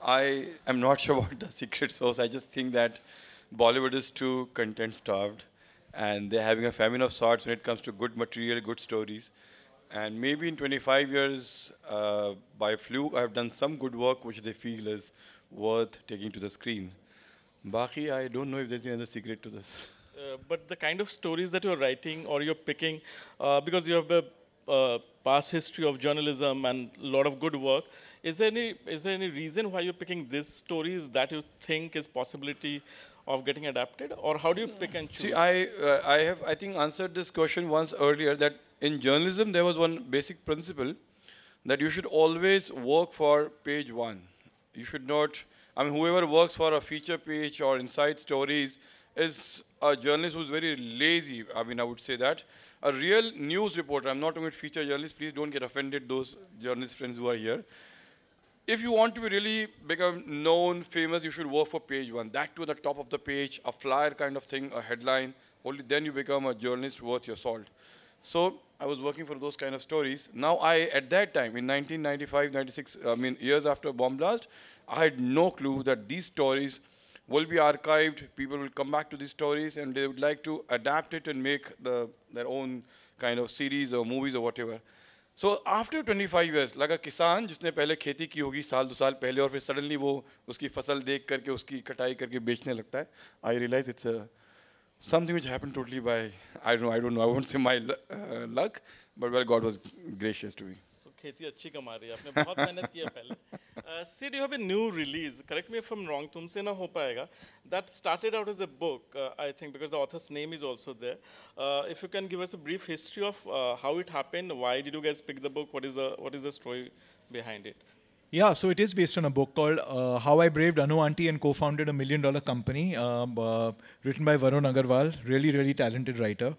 I am not sure about the secret sauce. I just think that Bollywood is too content starved, and they're having a famine of sorts when it comes to good material, good stories. And maybe in 25 years, by fluke, I've done some good work which they feel is worth taking to the screen. Baki, I don't know if there's any other secret to this. But the kind of stories that you're writing or you're picking, because you have a past history of journalism and a lot of good work, is there any reason why you're picking these stories that you think is possibility of getting adapted, or how do you pick and choose? See, I have, I think, answered this question once earlier that in journalism there was one basic principle that you should always work for page one. You should not, I mean, whoever works for a feature page or inside stories is a journalist who's very lazy. I mean, I would say that. A real news reporter, I'm not talking about feature journalists, please don't get offended, those journalist friends who are here. If you want to be really become known, famous, you should work for page one. That to the top of the page, a flyer kind of thing, a headline. Only then you become a journalist worth your salt. So I was working for those kind of stories. Now at that time, in 1995, 96, I mean, years after bomb blast, I had no clue that these stories will be archived. People will come back to these stories and they would like to adapt it and make their own kind of series or movies or whatever. So after 25 years, like a किसान जिसने पहले खेती की होगी साल दो साल पहले और फिर suddenly वो उसकी फसल देख करके उसकी कटाई करके बेचने लगता है, I realize it's something which happened totally by, I don't know, I won't say my luck, but well, God was gracious to me. So खेती अच्छी कमा रही है, आपने बहुत मेहनत की है पहले. Sid, you have a new release. Correct me if I'm wrong. तुमसे ना हो पाएगा. That started out as a book, I think, because the author's name is also there. If you can give us a brief history of how it happened, why did you guys pick the book? What is the story behind it? Yeah, so it is based on a book called How I Braved Anu Aunty and Co-Founded a $1 Million Company, written by Varun Agarwal, really, really talented writer.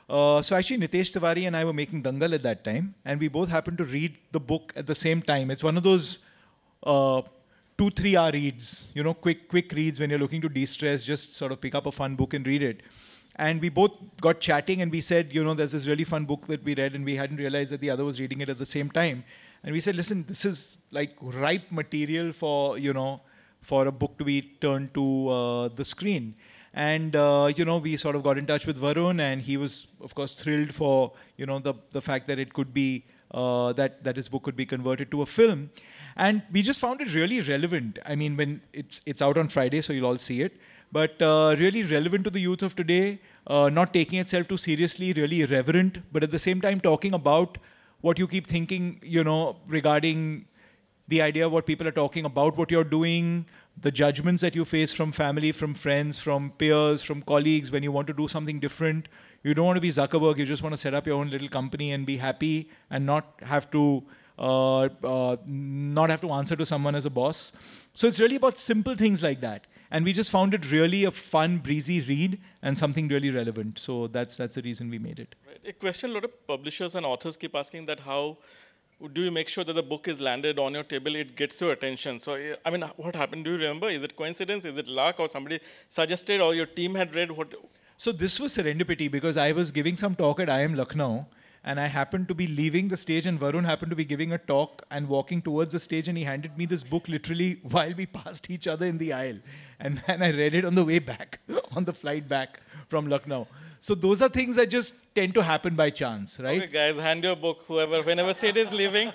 So actually Nitesh Tiwari and I were making Dangal at that time, and we both happened to read the book at the same time. It's one of those 2-3 hour reads, you know, quick reads when you're looking to de-stress, just sort of pick up a fun book and read it. And we both got chatting and we said, you know, there's this really fun book that we read and we hadn't realized that the other was reading it at the same time. And we said, listen, this is like ripe material for, you know, for a book to be turned to the screen. And, you know, we sort of got in touch with Varun and he was, of course, thrilled for, you know, the fact that it could be, that his book could be converted to a film. And we just found it really relevant. I mean, when it's out on Friday, so you'll all see it. But really relevant to the youth of today, not taking itself too seriously, really irreverent, but at the same time talking about what you keep thinking, you know, regarding the idea of what people are talking about, what you're doing, the judgments that you face from family, from friends, from peers, from colleagues when you want to do something different. You don't want to be Zuckerberg, you just want to set up your own little company and be happy and not have to answer to someone as a boss. So it's really about simple things like that. And we just found it really a fun, breezy read and something really relevant. So that's the reason we made it. Right. A question a lot of publishers and authors keep asking, that how do you make sure that the book is landed on your table, it gets your attention? So, I mean, what happened? Do you remember? Is it coincidence? Is it luck? Or somebody suggested, or your team had read? What? So this was serendipity because I was giving some talk at IIM Lucknow and I happened to be leaving the stage and Varun happened to be giving a talk and walking towards the stage and he handed me this book literally while we passed each other in the aisle. And I read it on the way back, on the flight back from Lucknow. So those are things that just tend to happen by chance, right? Okay, guys, hand your book. Whenever Sid is leaving,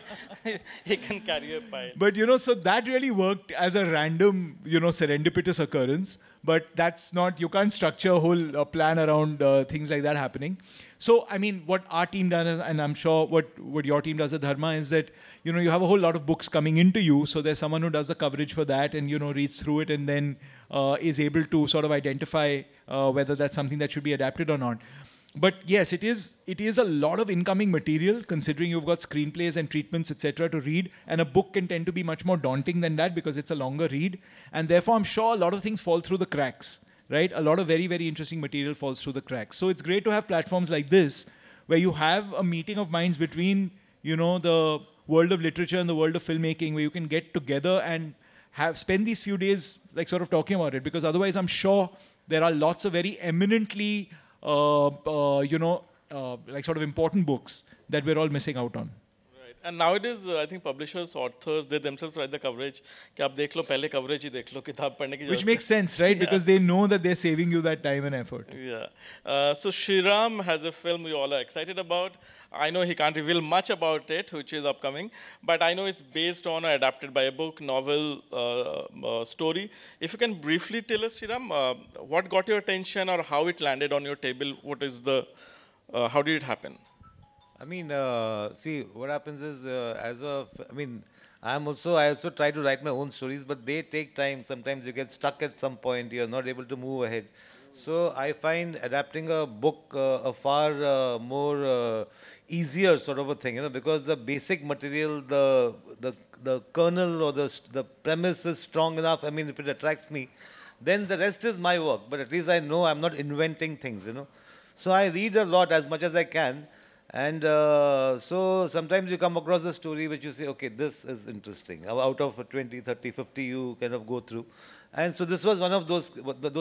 he can carry a pile. But, you know, so that really worked as a random, you know, serendipitous occurrence. But that's not, you can't structure a whole plan around things like that happening. So, I mean, what our team does, and I'm sure what your team does at Dharma is that, you know, you have a whole lot of books coming into you. So there's someone who does the coverage for that and, you know, reads through it and then is able to sort of identify whether that's something that should be adapted or not. But yes, it is a lot of incoming material considering you've got screenplays and treatments, etc. to read. And a book can tend to be much more daunting than that because it's a longer read. And therefore, I'm sure a lot of things fall through the cracks, right? A lot of very, very interesting material falls through the cracks. So it's great to have platforms like this where you have a meeting of minds between, you know, the world of literature and the world of filmmaking where you can get together and spend these few days like sort of talking about it. Because otherwise, I'm sure there are lots of very eminently like sort of important books that we're all missing out on. Right. And nowadays, I think publishers, authors, they themselves write the coverage. कि आप देख लो पहले coverage ही देख लो किताब पढ़ने की Which जरूरत makes sense, right? Yeah. Because they know that they're saving you that time and effort. Yeah. So Shriram has a film we all are excited about. I know he can't reveal much about it, which is upcoming, but I know it's based on or adapted by a book, novel, story. If you can briefly tell us, Shriram, what got your attention or how it landed on your table? What is the, how did it happen? I mean, see, what happens is, I also try to write my own stories, but they take time. Sometimes you get stuck at some point, you're not able to move ahead. So I find adapting a book a far more easier sort of a thing, because the basic material, the kernel or the premise is strong enough. I mean, if it attracts me, then the rest is my work. But at least I know I'm not inventing things, So I read a lot as much as I can. And so sometimes you come across a story which you say, okay, this is interesting. Out of 20, 30, 50, you kind of go through. And so this was one of those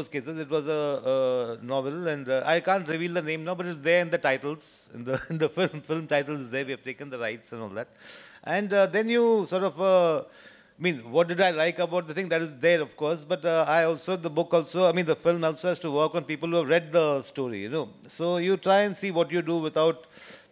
cases. It was a novel, and I can't reveal the name now, but it's there in the titles, in the film titles is there. We have taken the rights and all that. And then you sort of, what did I like about the thing? That is there, of course, but the film also has to work on people who have read the story, So you try and see what you do without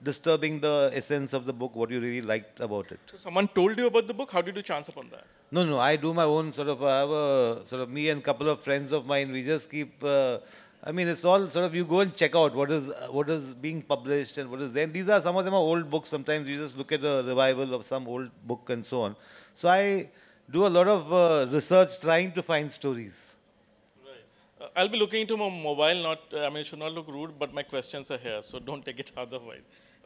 disturbing the essence of the book, what you really liked about it. So someone told you about the book. How did you chance upon that? No, I do my own I have a me and a couple of friends of mine, we just keep, it's all you go and check out what is being published and what is there. And these are, some of them are old books. Sometimes you just look at a revival of some old book and so on. So I do a lot of research trying to find stories. Right. I'll be looking into my mobile, it should not look rude, but my questions are here, so don't take it otherwise.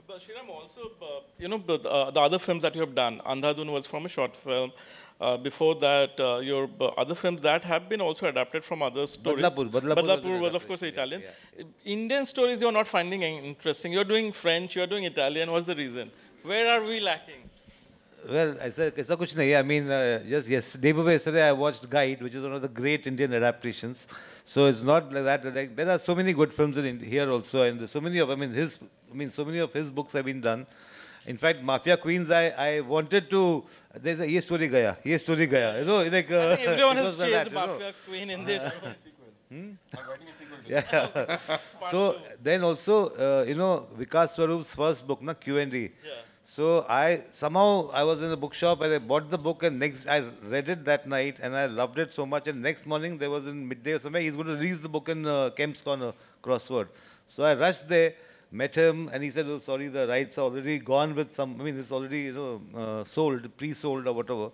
But Shriram, also, the other films that you have done, Andhadhun was from a short film. Before that, your other films that have been also adapted from other stories. Badlapur was of course Italian. Yeah. Indian stories you're not finding interesting. You're doing French, you're doing Italian. What's the reason? Where are we lacking? Well, aisa kuch nahi. Just yesterday I watched Guide, which is one of the great Indian adaptations. So it's not like that. Like, there are so many good films in here also, and so many of so many of his books have been done. In fact, Mafia Queens, I wanted to. There's a Ye Story Gaya, Ye Story Gaya. I think everyone has chased Mafia Queen in this. I'm writing a sequel to Yeah. So then also, Vikas Swaroop's first book, Q&A. Yeah. So I was in a bookshop and I bought the book, and I read it that night and I loved it so much. And next morning there was in midday or somewhere, he's going to release the book in Kemp's Corner crossword. So I rushed there, met him, and he said, "Oh, sorry, the rights are already gone with some. It's already sold, pre-sold or whatever."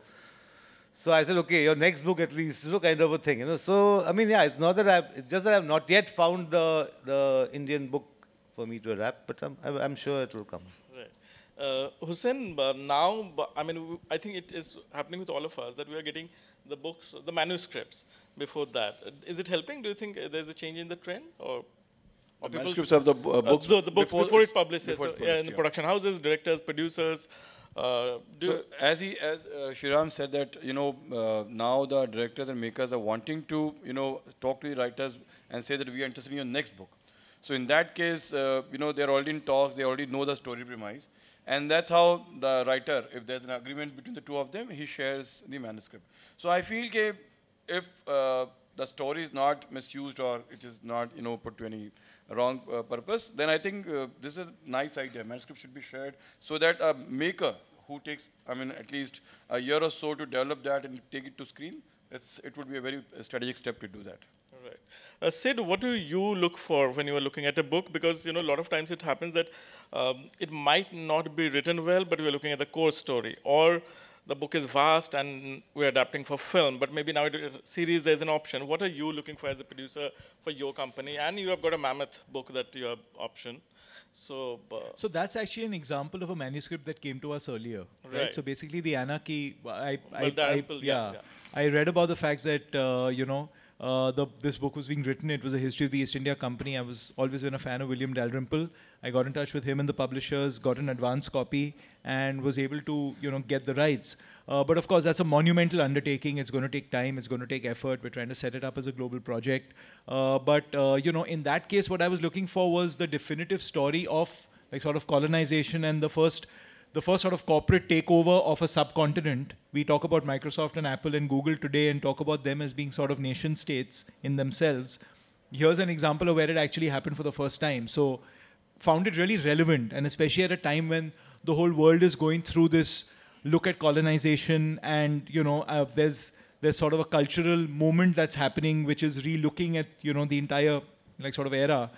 So I said, "Okay, your next book at least, kind of a thing, So it's not that it's just that I've not yet found the Indian book for me to adapt, but I'm sure it will come. Hussain, now, I think it is happening with all of us that we are getting the books, the manuscripts before that. Is it helping? Do you think there's a change in the trend? Or manuscripts of the books, the books before it publishes, before it's in the production houses, directors, producers. As Shriram said that, now the directors and makers are wanting to, talk to the writers and say that we are interested in your next book. So in that case, they're already in talks, they already know the story premise. And that's how the writer, if there's an agreement between the two of them, he shares the manuscript. So I feel that if the story is not misused or it is not, put to any wrong purpose, then I think this is a nice idea. Manuscript should be shared so that a maker who takes, at least a year or so to develop that and take it to screen, it would be a very strategic step to do that. Right. Sid, what do you look for when you are looking at a book? Because, a lot of times it happens that it might not be written well, but we're looking at the core story. Or the book is vast and we're adapting for film, but maybe now series there's an option. What are you looking for as a producer for your company? And you have got a mammoth book that you have option. So that's actually an example of a manuscript that came to us earlier. Right. So basically the Anarchy, I read about the fact that, this book was being written. It was a history of the East India Company. I was always been a fan of William Dalrymple. I got in touch with him and the publishers, got an advance copy, and was able to, get the rights. But of course, that's a monumental undertaking. It's going to take time. It's going to take effort. We're trying to set it up as a global project. But in that case, what I was looking for was the definitive story of sort of colonization and the the first sort of corporate takeover of a subcontinent. We talk about Microsoft and Apple and Google today and talk about them as being sort of nation states in themselves. Here's an example of where it actually happened for the first time. So found it really relevant, and especially at a time when the whole world is going through this look at colonization, and there's sort of a cultural moment that's happening which is re-looking at the entire sort of era,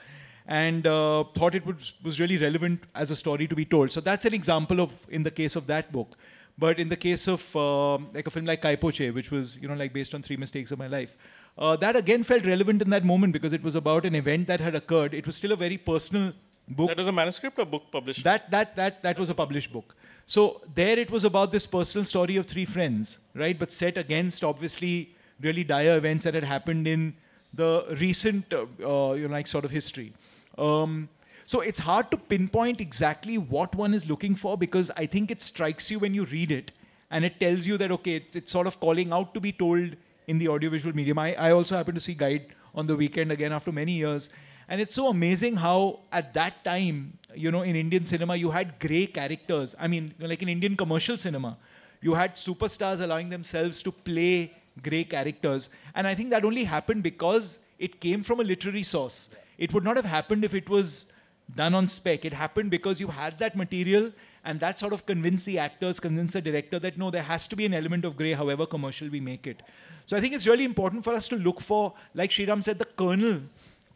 and thought it was really relevant as a story to be told. So that's an example of, in the case of that book. But in the case of a film like Kaipoche, which was based on 3 mistakes of my life, that again felt relevant in that moment because it was about an event that had occurred. It was still a very personal book. That was a manuscript or book published? That was a published book. So there it was about this personal story of 3 friends, right? But set against obviously really dire events that had happened in the recent, sort of history. So it's hard to pinpoint exactly what one is looking for, because I think it strikes you when you read it and it tells you that, okay, it's sort of calling out to be told in the audiovisual medium. I also happened to see Guide on the weekend again after many years. And it's so amazing how at that time, in Indian cinema, you had grey characters. I mean, like in Indian commercial cinema, you had superstars allowing themselves to play grey characters. And I think that only happened because it came from a literary source. It would not have happened if it was done on spec. It happened because you had that material, and that sort of convinced the actors, convinced the director that no, there has to be an element of grey, however commercial we make it. So I think it's really important for us to look for, like Sriram said, the kernel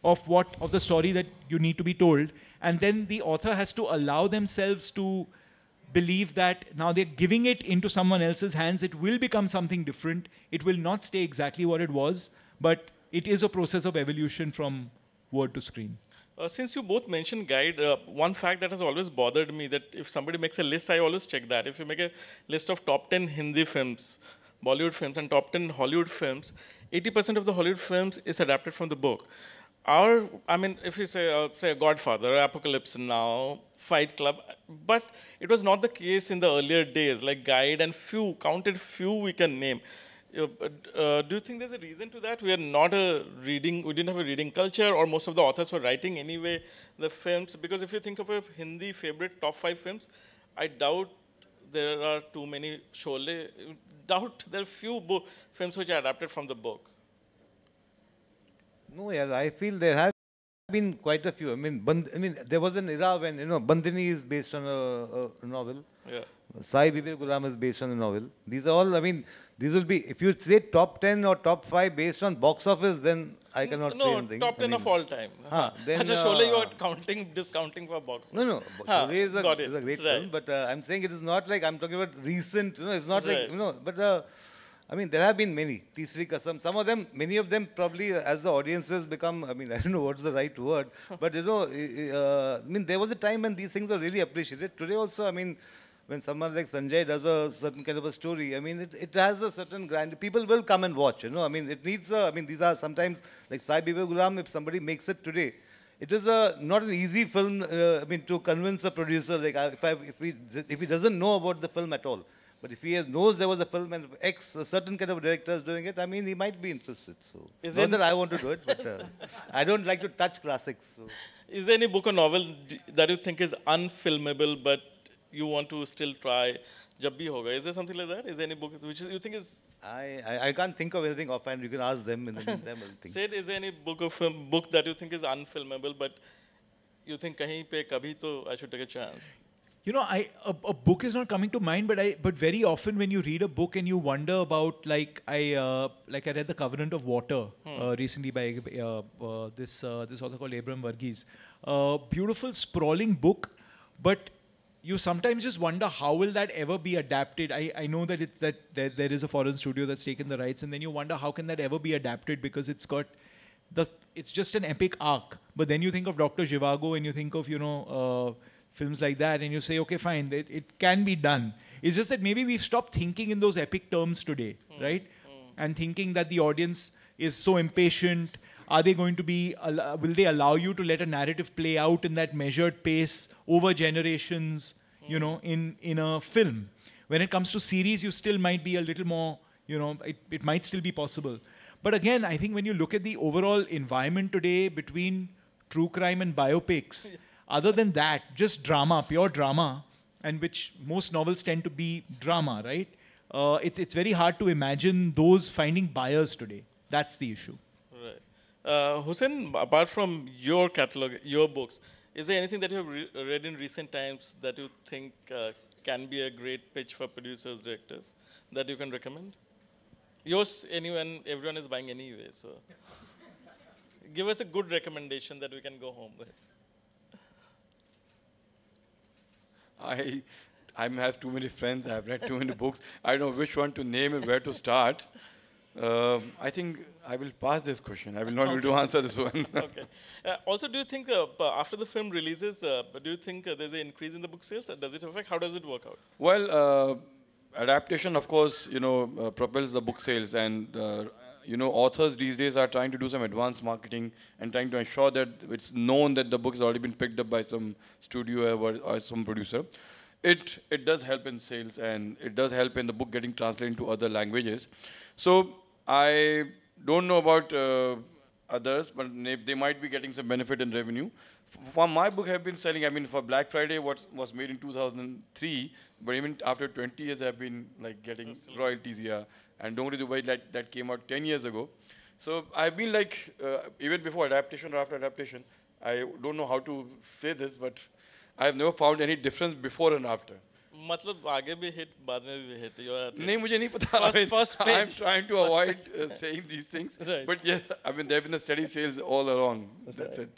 of the story that you need to be told, and then the author has to allow themselves to believe that now they're giving it into someone else's hands. It will become something different. It will not stay exactly what it was, but it is a process of evolution from word to screen. Since you both mentioned Guide, one fact that has always bothered me, that if somebody makes a list, I always check that. If you make a list of top 10 Hindi films, Bollywood films, and top 10 Hollywood films, 80% of the Hollywood films is adapted from the book. If you say Godfather, Apocalypse Now, Fight Club, but it was not the case in the earlier days, like Guide and counted few we can name. Do you think there's a reason to that? We didn't have a reading culture, or most of the authors were writing anyway the films? Because if you think of a Hindi favorite top 5 films, I doubt there are too many. Sholay, doubt there are few films which are adapted from the book. No, yeah, I feel there have been quite a few. I mean, there was an era when, Bandini is based on a novel. Yeah. Sai Bibir Gulam is based on a novel. These are all, these will be, if you say top 10 or top 5 based on box office, then I cannot say anything. No, top 10 of all time. Then, Sholay, you are discounting for box office. No. Sholay is a great film, but I'm saying it is not like, I'm talking about recent, it's not like, but there have been many. Tisri Kasam, some of them, many of them probably as the audiences become, I don't know what's the right word, but there was a time when these things were really appreciated. Today also, when someone like Sanjay does a certain kind of a story, it has a certain grand, people will come and watch, it needs these are sometimes, like Sai Bibir Gulam, if somebody makes it today, it is not an easy film, to convince a producer, like if he doesn't know about the film at all. But if he knows there was a film and a certain kind of director is doing it, he might be interested. So, not that I want to do it, but I don't like to touch classics. So. Is there any book or novel that you think is unfilmable, but you want to still try? Jab bhi hoga. Is there something like that? Is there any book which you think is? I can't think of anything offhand. You can ask them in the meantime. Said, is there any book that you think is unfilmable, but you think kahin pe kabhi to I should take a chance? A book is not coming to mind, but very often when you read a book and you wonder about, I read The Covenant of Water recently by this author called Abram Varghese. Beautiful, sprawling book, but you sometimes just wonder how will that ever be adapted. I know that there is a foreign studio that's taken the rights, and then you wonder how can that ever be adapted, because it's just an epic arc. But then you think of Dr. Zhivago and you think of films like that, and you say, okay, fine, it can be done. It's just that maybe we've stopped thinking in those epic terms today, right? And thinking that the audience is so impatient. Are they going to be, will they allow you to let a narrative play out in that measured pace over generations, in a film? When it comes to series, you still might be a little more, it might still be possible. But again, I think when you look at the overall environment today between true crime and biopics, other than that, just drama, pure drama, and which most novels tend to be drama, right? It's very hard to imagine those finding buyers today. That's the issue. Right. Hussein, apart from your catalog, your books, is there anything that you have read in recent times that you think can be a great pitch for producers, directors, that you can recommend? Yours, everyone is buying anyway, so give us a good recommendation that we can go home with. I have too many friends. I've read too many books. I don't know which one to name and where to start. I think I will pass this question. I will not be able to answer this one. Okay. Also, do you think after the film releases, do you think there's an increase in the book sales? Does it affect? How does it work out? Well, adaptation, of course, propels the book sales, and authors these days are trying to do some advanced marketing and trying to ensure that it's known that the book has already been picked up by some studio or some producer. It does help in sales, and it does help in the book getting translated into other languages. So I don't know about others, but they might be getting some benefit in revenue. For my book, have been selling. I mean, for Black Friday, what was made in 2003, but even after 20 years, I've been like getting royalties here. And Dongri Dubai, that came out 10 years ago. So I've been like, even before adaptation or after adaptation, I don't know how to say this, but I've never found any difference before and after. मतलब आगे भी hit, बाद में भी hit. नहीं मुझे नहीं पता. First page. I'm trying to avoid saying these things. Right. But yes, I mean, there have been a steady sales all along. That's it.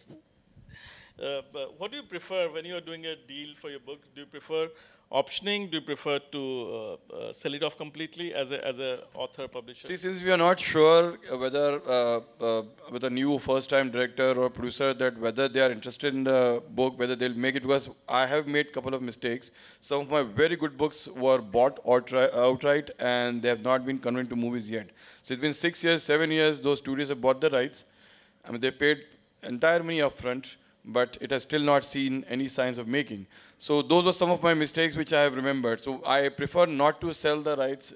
But what do you prefer when you are doing a deal for your book? Do you prefer optioning? Do you prefer to sell it off completely as a author publisher? See, since we are not sure whether with a new first-time director or producer that whether they are interested in the book, whether they'll make it, because I have made a couple of mistakes. Some of my very good books were bought outright, and they have not been converted to movies yet. So it's been 6 years, 7 years. Those studios have bought the rights. I mean, they paid entire money upfront, but it has still not seen any signs of making. So those were some of my mistakes which I have remembered. So I prefer not to sell the rights,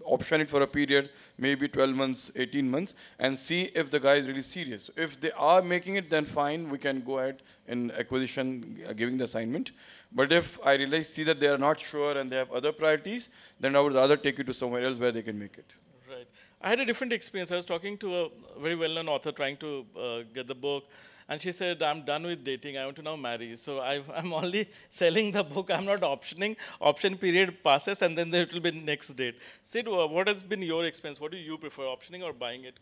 option it for a period, maybe 12 months, 18 months, and see if the guy is really serious. If they are making it, then fine, we can go ahead in acquisition, giving the assignment. But if I really see that they are not sure and they have other priorities, then I would rather take it to somewhere else where they can make it. Right. I had a different experience. I was talking to a very well-known author trying to get the book. And she said, I'm done with dating. I want to now marry. So I'm only selling the book. I'm not optioning. Option period passes, and then it will be next date. Sid, what has been your experience? What do you prefer, optioning or buying it?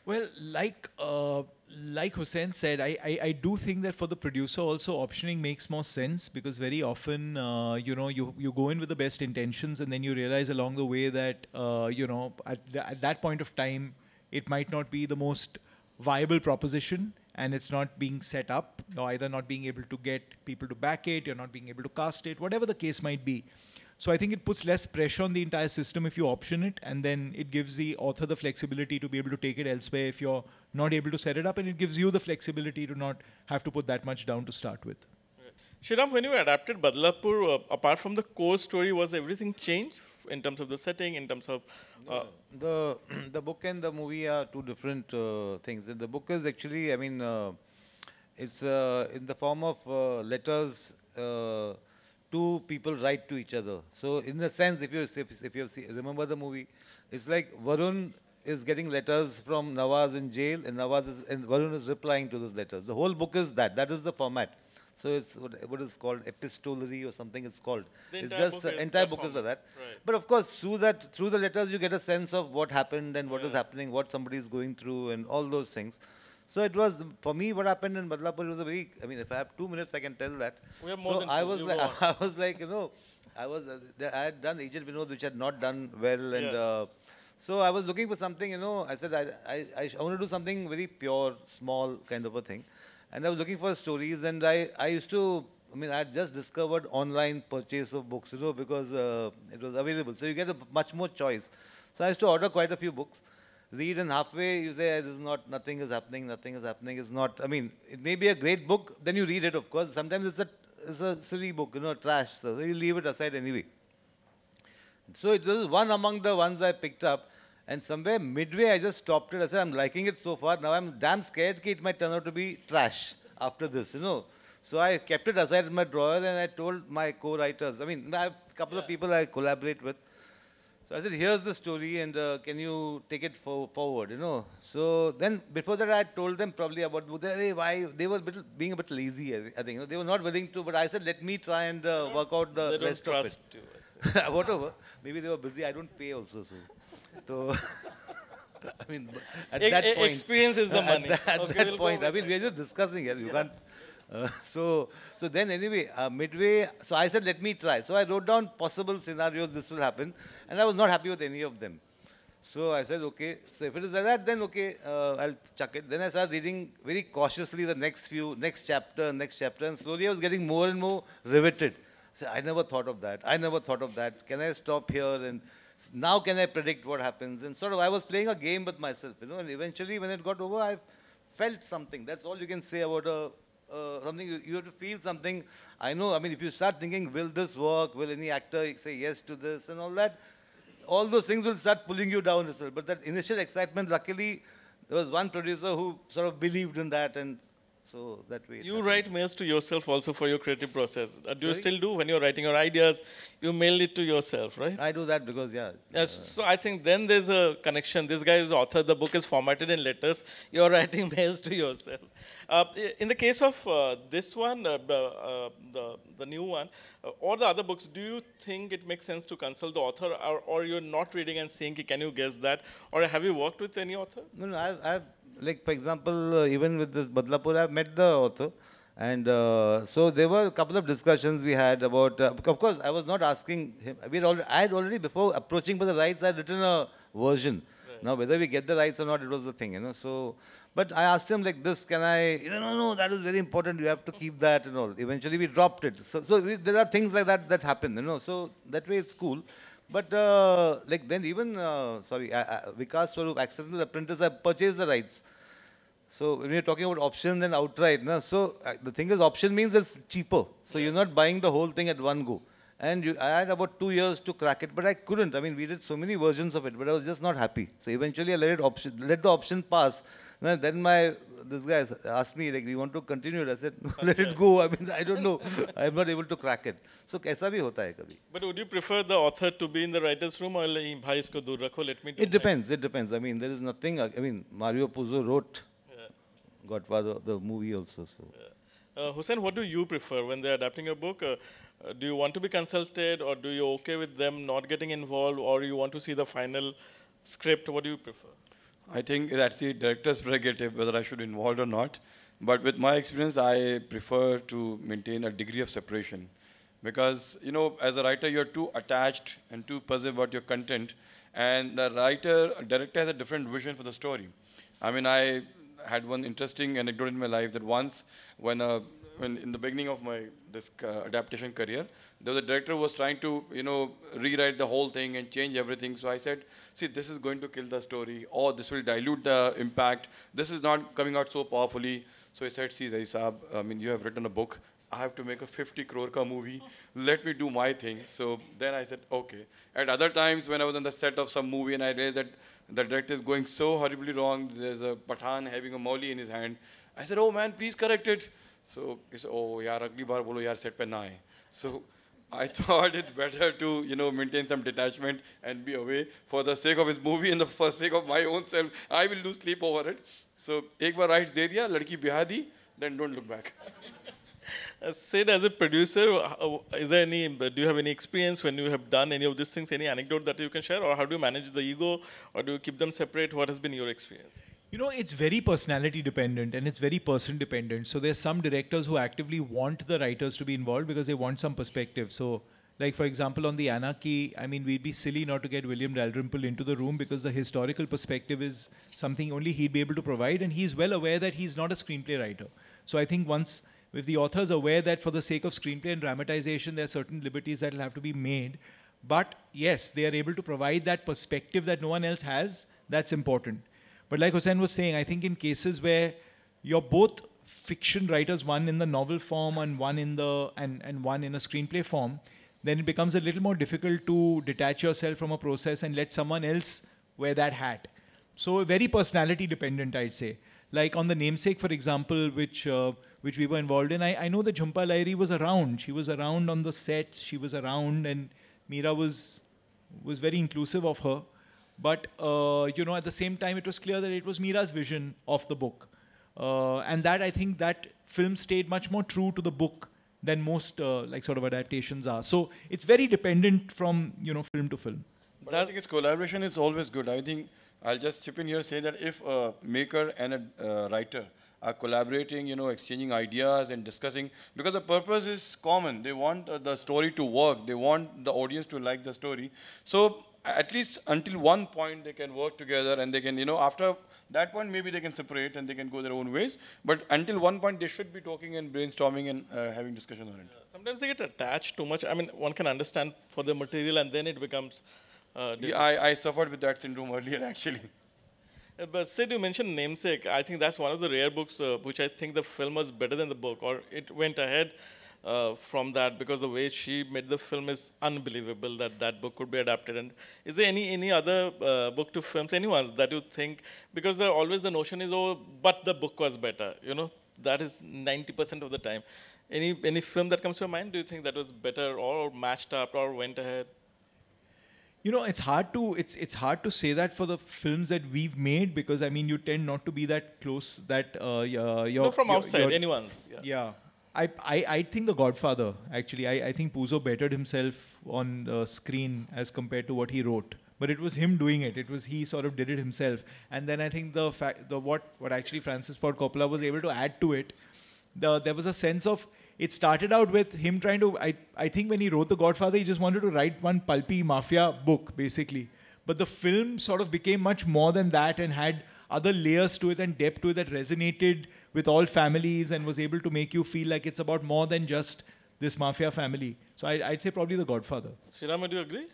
Well, like Hussein said, I do think that for the producer also optioning makes more sense, because very often, you go in with the best intentions, and then you realize along the way that, at that point of time, it might not be the most viable proposition, and it's not being set up, or either not being able to get people to back it, you're not being able to cast it, whatever the case might be. So I think it puts less pressure on the entire system if you option it, and then it gives the author the flexibility to be able to take it elsewhere if you're not able to set it up, and it gives you the flexibility to not have to put that much down to start with. Shriram, when you adapted Badlapur, apart from the core story, was everything changed in terms of the setting, in terms of... The book and the movie are two different things. The book is actually, it's in the form of letters two people write to each other. So in a sense, if you remember the movie, it's like Varun is getting letters from Nawaz in jail, and Varun is replying to those letters. The whole book is that. That is the format. So it's what is called epistolary or something it's called. It's just the entire book is like that. Right. But of course, through the letters, you get a sense of what happened and what is happening, what somebody is going through, and all those things. So it was, for me, what happened in Badlapur was a very, if I have 2 minutes, I can tell that. We have more so than I two. was You like, go on. I was like, I had done Agent Vinod, which had not done well, and so I was looking for something, I said, I want to do something very pure, small kind of a thing. And I was looking for stories, and I used to, I had just discovered online purchase of books, because it was available. So you get a much more choice. So I used to order quite a few books, read, and halfway you say, this is not, nothing is happening. It's not, it may be a great book, then you read it, of course. Sometimes it's a silly book, trash. So you leave it aside anyway. So it was one among the ones I picked up. And somewhere midway, I just stopped it. I said, I'm liking it so far. Now I'm damn scared that it might turn out to be trash after this, So So I kept it aside in my drawer and I told my co-writers, I mean, I have a couple of people I collaborate with. So I said, here's the story and can you take it forward, you know. So then before that I told them probably about why they were being a bit lazy, I think. You know, they were not willing to, but I said, let me try and work out the rest of it. You, Whatever. Maybe they were busy. I don't pay also. So I mean, at that point. Experience is the money. At that point, I mean, we are just discussing it. You can't. So then anyway, midway, so I said, let me try. So I wrote down possible scenarios this will happen, and I was not happy with any of them. So I said, okay, so if it is like that, then okay, I'll chuck it. Then I started reading very cautiously the next chapter, and slowly I was getting more and more riveted. So I never thought of that. I never thought of that. Can I stop here? And now can I predict what happens? And sort of I was playing a game with myself, you know, and eventually when it got over, I felt something. That's all you can say about something. You have to feel something. I know, I mean, if you start thinking, will this work? Will any actor say yes to this and all that? All those things will start pulling you down as well. But that initial excitement, luckily, there was one producer who sort of believed in that, and so that way. You write mails to yourself also for your creative process. Do you Sorry? still do when you're writing your ideas? You mail it to yourself, right? I do that because, yeah. Yes, so I think then there's a connection. This guy is author, the book is formatted in letters, you're writing mails to yourself. In the case of this one, the new one, or the other books, do you think it makes sense to consult the author, or you're not reading and saying, can you guess that? Or have you worked with any author? No, I've like, for example, even with this Badlapur, I've met the author. And so there were a couple of discussions we had about, of course, I was not asking him. I had already, before approaching for the rights, I had written a version. Right. Now, whether we get the rights or not, it was the thing, you know. So, but I asked him like this, can I, no, that is very important. You have to keep that and all. Eventually, we dropped it. So there are things like that happen, you know. So that way, it's cool. But like then even, Vikas Swaroop, Accidental Apprentice, I purchased the rights. So when you're talking about option then outright, no? So the thing is, option means it's cheaper. So you're not buying the whole thing at one go. And I had about 2 years to crack it, but I couldn't. I mean, we did so many versions of it, but I was just not happy. So eventually I let the option pass. Then this guy asked me, like, do you want to continue it? I said, no, let it go. I mean, I don't know. I'm not able to crack it. So kaisa bhi hota hai kabhi. But would you prefer the author to be in the writer's room or like, bhai isko dur rakho, let me do It depends. It depends. I mean, there is nothing. I mean, Mario Puzo wrote Godfather, the movie also. So. Hussain, what do you prefer when they're adapting a book? Do you want to be consulted, or do you okay with them not getting involved, or you want to see the final script? What do you prefer? I think that's the director's prerogative, whether I should be involved or not. But with my experience, I prefer to maintain a degree of separation. Because, you know, as a writer, you're too attached and too possessive about your content. And the director has a different vision for the story. I mean, I had one interesting anecdote in my life that once when in the beginning of my adaptation career, there was a director who was trying to, you know, rewrite the whole thing and change everything. So I said, see, this is going to kill the story, or this will dilute the impact. This is not coming out so powerfully. So he said, see, Zai Saab, I mean, you have written a book. I have to make a 50 crore ka movie. Let me do my thing. So then I said, okay. At other times when I was on the set of some movie and I realized that the director is going so horribly wrong, there's a Pathan having a Mauli in his hand. I said, oh man, please correct it. So he said, oh, yaar, agli baar bolo, yaar, set pe na aaye. So I thought it's better to, you know, maintain some detachment and be away for the sake of his movie and for the sake of my own self. I will lose sleep over it. So, ek baar rights de diya, ladki biha di, then don't look back. Sid, as a producer, do you have any experience when you have done any of these things, any anecdote that you can share, or how do you manage the ego, or do you keep them separate? What has been your experience? You know, it's very personality dependent and it's very person dependent. So there's some directors who actively want the writers to be involved because they want some perspective. So, like for example, on the Anarchy, I mean, we'd be silly not to get William Dalrymple into the room because the historical perspective is something only he'd be able to provide, and he's well aware that he's not a screenplay writer. So I think once, if the author is aware that for the sake of screenplay and dramatization, there are certain liberties that will have to be made. But yes, they are able to provide that perspective that no one else has. That's important. But like Hussain was saying, I think in cases where you're both fiction writers, one in the novel form and one in the and one in a screenplay form, then it becomes a little more difficult to detach yourself from a process and let someone else wear that hat. So very personality dependent, I'd say. Like on the Namesake, for example, which we were involved in, I know that Jhumpa Lahiri was around. She was around on the sets. She was around, and Meera was very inclusive of her. But at the same time, it was clear that it was Meera's vision of the book, and that I think that film stayed much more true to the book than most like sort of adaptations are. So it's very dependent from film to film. But I think it's collaboration is always good. I think I'll just chip in here, say that if a maker and a writer are collaborating, exchanging ideas and discussing, because the purpose is common. They want the story to work. They want the audience to like the story. So at least until one point they can work together, and they can, after that point maybe they can separate and they can go their own ways. But until one point they should be talking and brainstorming and having discussion on it. Sometimes they get attached too much. I mean, one can understand for the material and then it becomes yeah, I suffered with that syndrome earlier actually. But Sid, you mentioned Namesake. I think that's one of the rare books which I think the film was better than the book, or it went ahead from that, because the way she made the film is unbelievable that that book could be adapted. And is there any other book to films, anyone's that you think, because there always the notion is, oh, but the book was better, that is 90% of the time. Any film that comes to your mind, do you think that was better or matched up or went ahead? It's hard to say that for the films that we've made, because I mean you tend not to be that close. That from outside, anyone's. Yeah. I think The Godfather, actually. I think Puzo bettered himself on the screen as compared to what he wrote. But it was him doing it. He sort of did it himself. And then I think what actually Francis Ford Coppola was able to add to it, there was a sense of, it started out with him trying to, I think when he wrote The Godfather, he just wanted to write one pulpy mafia book, basically. But the film sort of became much more than that and had other layers to it and depth to it that resonated with all families and was able to make you feel like it's about more than just this mafia family. So I'd say probably The Godfather. Shriram, do you agree?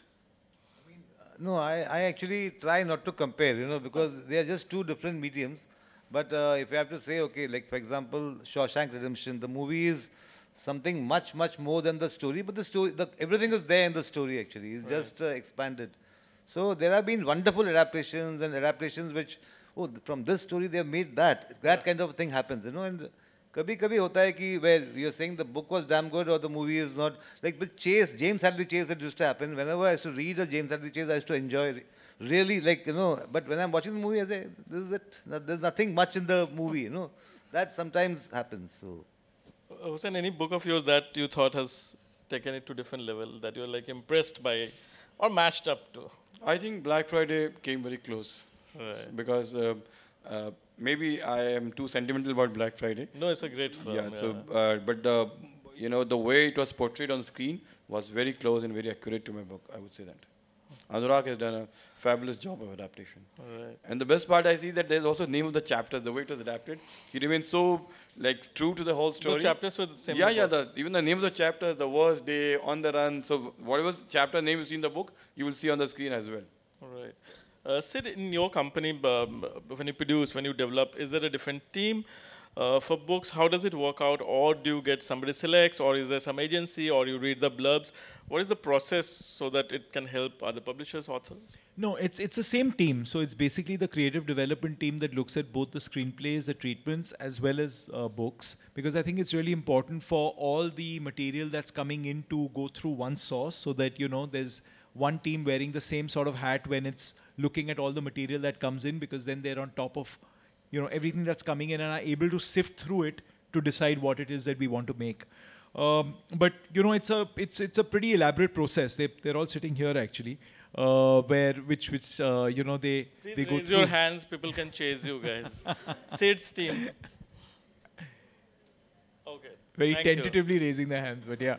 No, I actually try not to compare, because they are just two different mediums. But if you have to say, okay, like for example, Shawshank Redemption, the movie is something much, much more than the story, but the story, everything is there in the story actually. It's just expanded. So there have been wonderful adaptations which, from this story they have made that. That kind of thing happens, and kabhi hota hai ki where you're saying the book was damn good or the movie is not. Like with Chase, James Hadley Chase, it used to happen. Whenever I used to read a James Hadley Chase, I used to enjoy it. Really, but when I'm watching the movie, I say, this is it. There's nothing much in the movie, That sometimes happens, so. Hussain, any book of yours that you thought has taken it to different level, that you're like impressed by or matched up to? I think Black Friday came very close. Right. Because maybe I am too sentimental about Black Friday. No, it's a great film. Yeah. So, but the way it was portrayed on screen was very close and very accurate to my book. I would say that. Anurag has done a fabulous job of adaptation. Right. And the best part I see that there's also name of the chapters, the way it was adapted. He remains so true to the whole story. The chapters were the same. Yeah. Even the name of the chapters, the worst day, on the run. So whatever chapter name you see in the book, you will see on the screen as well. All right. Sid, in your company, when you produce, when you develop, is there a different team for books? How does it work out? Or do you get somebody selects, or is there some agency, or you read the blurbs? What is the process so that it can help other publishers, authors? No, it's the same team. So it's basically the creative development team that looks at both the screenplays, the treatments, as well as books. Because I think it's really important for all the material that's coming in to go through one source, so that, there's one team wearing the same sort of hat when it's looking at all the material that comes in, because then they're on top of everything that's coming in and are able to sift through it to decide what it is that we want to make. But it's a pretty elaborate process. They're all sitting here actually, which they Please go raise through. your hands. People can chase you guys. Sid's team. Okay. Very Thank you. tentatively raising their hands, but yeah.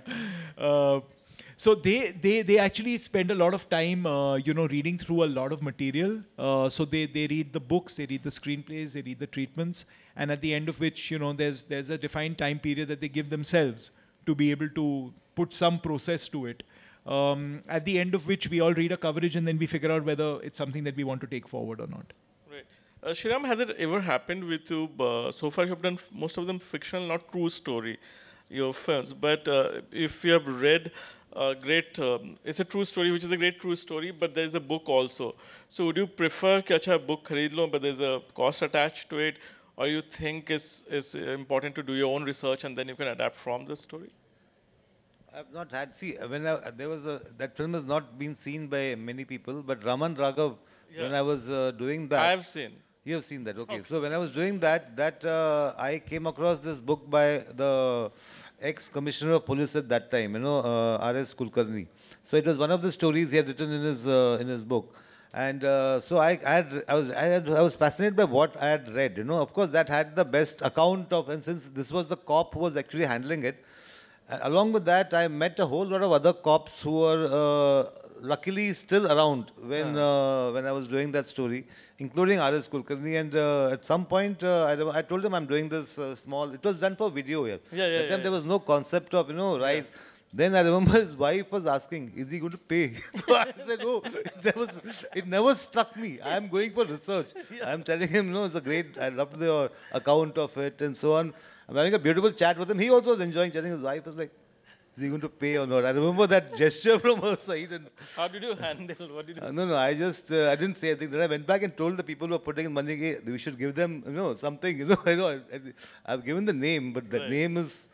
So they actually spend a lot of time, reading through a lot of material. So they read the books, they read the screenplays, they read the treatments, and at the end of which, there's a defined time period that they give themselves to be able to put some process to it. At the end of which we all read a coverage and then we figure out whether it's something that we want to take forward or not. Right. Shriram, has it ever happened with you? So far, you have done most of them fictional, not true story, your films. But if you have read it's a true story, which is a great true story, but there's a book also. So would you prefer कि अच्छा book खरीद लो, but there's a cost attached to it, or you think is important to do your own research and then you can adapt from the story? I've not had, see, when there was that film has not been seen by many people, but Raman Raghav, when Yeah. I was doing that. I have seen. You have seen that, okay. So when I was doing that, I came across this book by the ex-commissioner of police at that time, R.S. Kulkarni. So it was one of the stories he had written in his book. And so I was fascinated by what I had read, Of course, that had the best account of, and since this was the cop who was actually handling it, along with that, I met a whole lot of other cops who were luckily still around when I was doing that story, including R.S. Kulkarni. And at some point, I told him I'm doing this small. It was done for video here. That time there was no concept of rights. Then I remember his wife was asking, "Is he going to pay?" So I said, "No, it never struck me. I am going for research." I'm telling him, it's a great. I loved the account of it and so on. I'm having a beautiful chat with him. He also was enjoying chatting. His wife was like, "Is he going to pay or not?" I remember that gesture from her side. And How did you handle? What did you no, I just, I didn't say anything. Then I went back and told the people who were putting in money, "Hey, we should give them, something, I've given the name, but the name is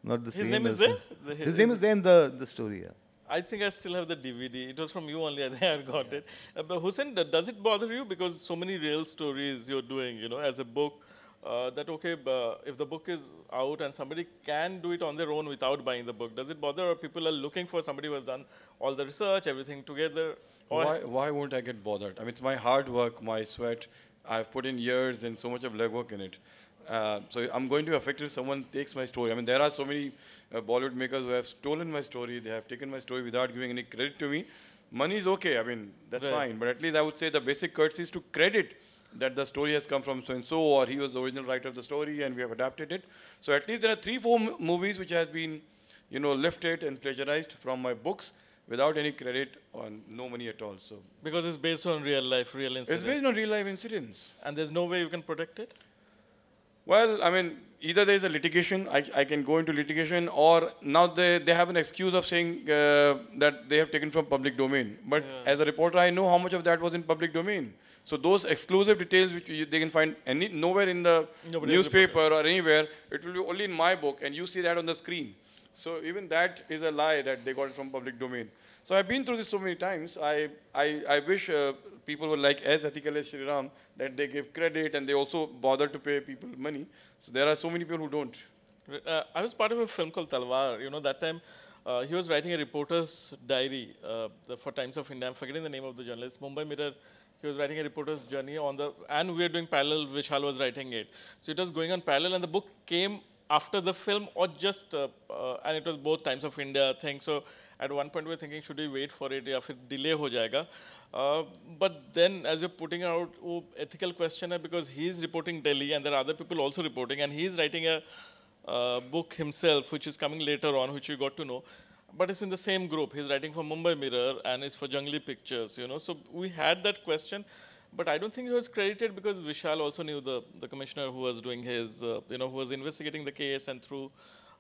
not the same. His name is there? His name is there in the story, yeah. I think I still have the DVD. It was from you only. I think I got it. But Hussein, does it bother you because so many real stories you're doing, as a book? That okay, if the book is out and somebody can do it on their own without buying the book, does it bother, or people are looking for somebody who has done all the research, everything together? Or Why won't I get bothered? I mean, it's my hard work, my sweat. I've put in years and so much of legwork in it. So I'm going to be affected if someone takes my story. I mean, there are so many Bollywood makers who have stolen my story. They have taken my story without giving any credit to me. Money is okay. I mean, that's fine. But at least I would say the basic courtesy is to credit that the story has come from so-and-so, or he was the original writer of the story and we have adapted it. So at least there are 3-4 movies which has been, lifted and plagiarized from my books without any credit or no money at all. So because it's based on real life, real incidents. it's based on real life incidents. And there's no way you can protect it? Well, I mean, either there is a litigation, I can go into litigation, or now they have an excuse of saying that they have taken from public domain. But as a reporter, I know how much of that was in public domain. So those exclusive details which they can find nowhere in the newspaper or anywhere, it will be only in my book, and you see that on the screen. So even that is a lie that they got it from public domain. So I've been through this so many times. I wish people were like as ethical as Shri Ram, that they give credit and they also bother to pay people money. So there are so many people who don't. I was part of a film called Talwar. That time he was writing a reporter's diary for Times of India. I'm forgetting the name of the journalist. Mumbai Mirror. He was writing a reporter's journey and we were doing parallel. Vishal was writing it. So it was going on parallel, and the book came after the film, or just, and it was both Times of India thing. So at one point we were thinking, should we wait for it, or delay ho jayega? But then, as you're putting out, ethical question hai, because he's reporting Delhi and there are other people also reporting, and he's writing a book himself, which is coming later on, which you got to know. But it's in the same group. He's writing for Mumbai Mirror and it's for Jungli Pictures, So we had that question, but I don't think he was credited because Vishal also knew the commissioner who was doing his, who was investigating the case, and through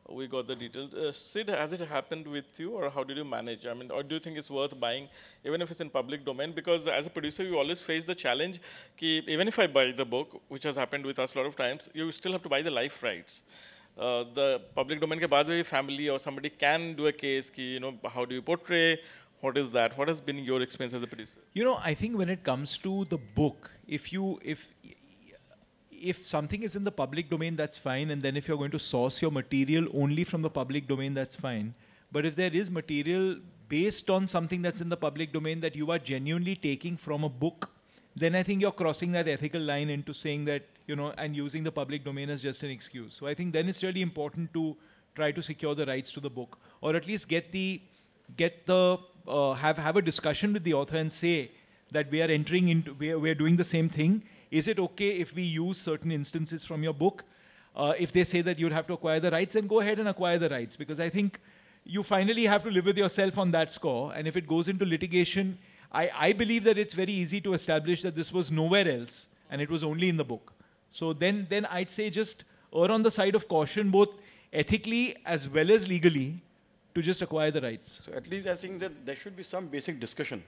we got the details. Sid, has it happened with you, or how did you manage? I mean, or do you think it's worth buying, even if it's in public domain? Because as a producer, you always face the challenge that even if I buy the book, which has happened with us a lot of times, you still have to buy the life rights. The public domain ke baad family or somebody can do a case ki, how do you portray, what is that? What has been your experience as a producer? I think when it comes to the book, if something is in the public domain, that's fine. And then if you're going to source your material only from the public domain, that's fine. But if there is material based on something that's in the public domain that you are genuinely taking from a book, then I think you're crossing that ethical line into saying that, and using the public domain as just an excuse. So I think then it's really important to try to secure the rights to the book, or at least have a discussion with the author and say that we are entering into, we are doing the same thing. Is it okay if we use certain instances from your book? If they say that you'd have to acquire the rights, then go ahead and acquire the rights, because I think you finally have to live with yourself on that score. And if it goes into litigation, I believe that it's very easy to establish that this was nowhere else and it was only in the book. So then I'd say just err on the side of caution, both ethically as well as legally, to just acquire the rights. So at least I think that there should be some basic discussion.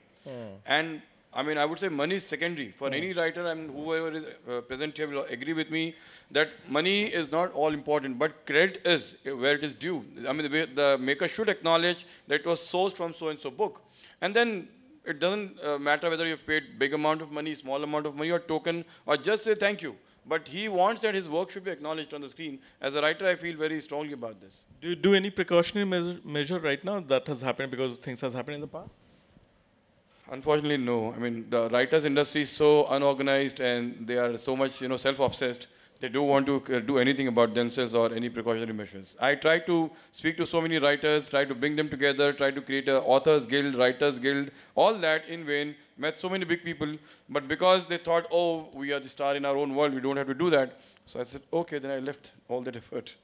And I mean, I would say money is secondary. For any writer, and whoever is present here will agree with me that money is not all important, but credit is where it is due. I mean, the maker should acknowledge that it was sourced from so-and-so book. And then it doesn't matter whether you've paid big amount of money, small amount of money, or token, or just say thank you. But he wants that his work should be acknowledged on the screen. As a writer, I feel very strongly about this. Do you do any precautionary measure right now that has happened because things has happened in the past? Unfortunately, no. I mean, the writers industry is so unorganized and they are so much, self-obsessed. They don't want to do anything about themselves or any precautionary measures. I try to speak to so many writers, try to bring them together, try to create a authors guild, writers guild, all that in vain. Met so many big people, but because they thought, oh, we are the star in our own world, we don't have to do that. So I said, okay, then I left all that effort.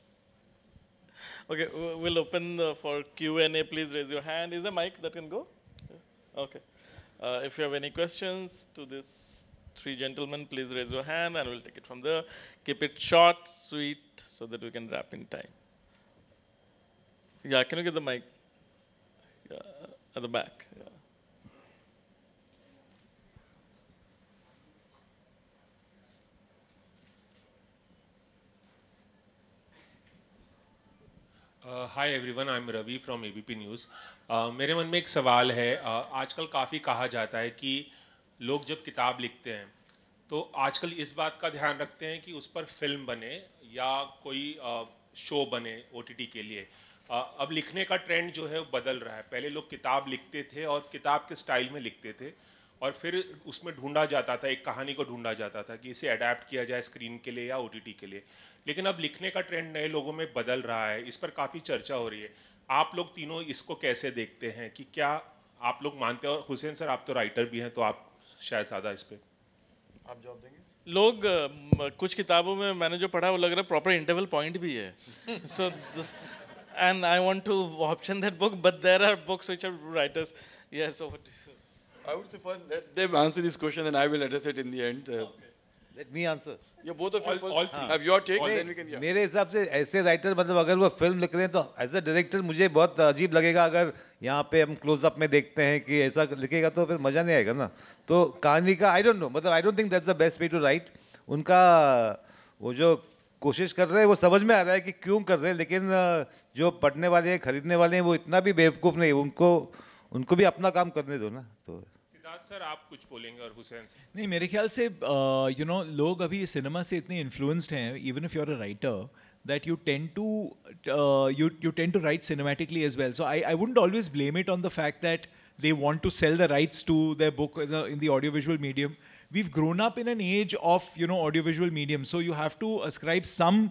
Okay, we'll open for Q&A. Please raise your hand. Is there a mic that can go? Yeah. Okay. If you have any questions to these three gentlemen, please raise your hand and we'll take it from there. Keep it short, sweet, so that we can wrap in time. Yeah, can you get the mic? Yeah, at the back. Yeah. Hi everyone, I am Ravi from ABP News. मेरे मन में एक सवाल है। आजकल काफ़ी कहा जाता है कि लोग जब किताब लिखते हैं तो आजकल इस बात का ध्यान रखते हैं कि उस पर फिल्म बने या कोई शो बने ओटीटी के लिए। अब लिखने का ट्रेंड जो है वो बदल रहा है। पहले लोग किताब लिखते थे और किताब के स्टाइल में लिखते थे और फिर उसमें ढूंढा जाता था, एक कहानी को ढूंढा जाता था कि इसे अडेप्ट किया जाए स्क्रीन के लिए या ओटीटी के लिए। लेकिन अब लिखने का ट्रेंड नए लोगों में बदल रहा है, इस पर काफ़ी चर्चा हो रही है। आप लोग तीनों इसको कैसे देखते हैं कि क्या आप लोग मानते हो? हुसैन सर, आप तो राइटर भी हैं, तो आप शायद ज़्यादा इस पर आप जवाब देंगे? लोग कुछ किताबों में मैंने जो पढ़ा वो लग रहा है प्रॉपर इंटरवल पॉइंट भी है। So and I want to option that book, but there are books which are writers. Yes, so I would say first let them answer this question and I will address it in the end. Let me answer. Yeah, both of you All first three. have your take, then we can. Yeah. मेरे हिसाब से ऐसे writer, मतलब अगर वो film लिख रहे हैं तो एज अ डायरेक्टर मुझे बहुत अजीब लगेगा अगर यहाँ पे हम क्लोजअप में देखते हैं कि ऐसा लिखेगा तो फिर मज़ा नहीं आएगा ना। तो कहानी का आई डोंट नो, मतलब I don't think that's the best way to write. उनका वो जो कोशिश कर रहे हैं वो समझ में आ रहा है कि क्यों कर रहे हैं, लेकिन जो पढ़ने वाले हैं, खरीदने वाले हैं, वो इतना भी बेवकूफ़ नहीं, उनको भी अपना काम करने दो ना। तो सर आप कुछ बोलेंगे और हुसैन सर? नहीं, मेरे ख्याल से लोग अभी सिनेमा से इतने इन्फ्लुएंस्ड हैं, even if you are a writer, that you tend to write cinematically as well. So I wouldn't always blame it on the fact that they want to sell the rights to their book in the audiovisual medium. We've grown up in an age of audiovisual medium, so you have to ascribe some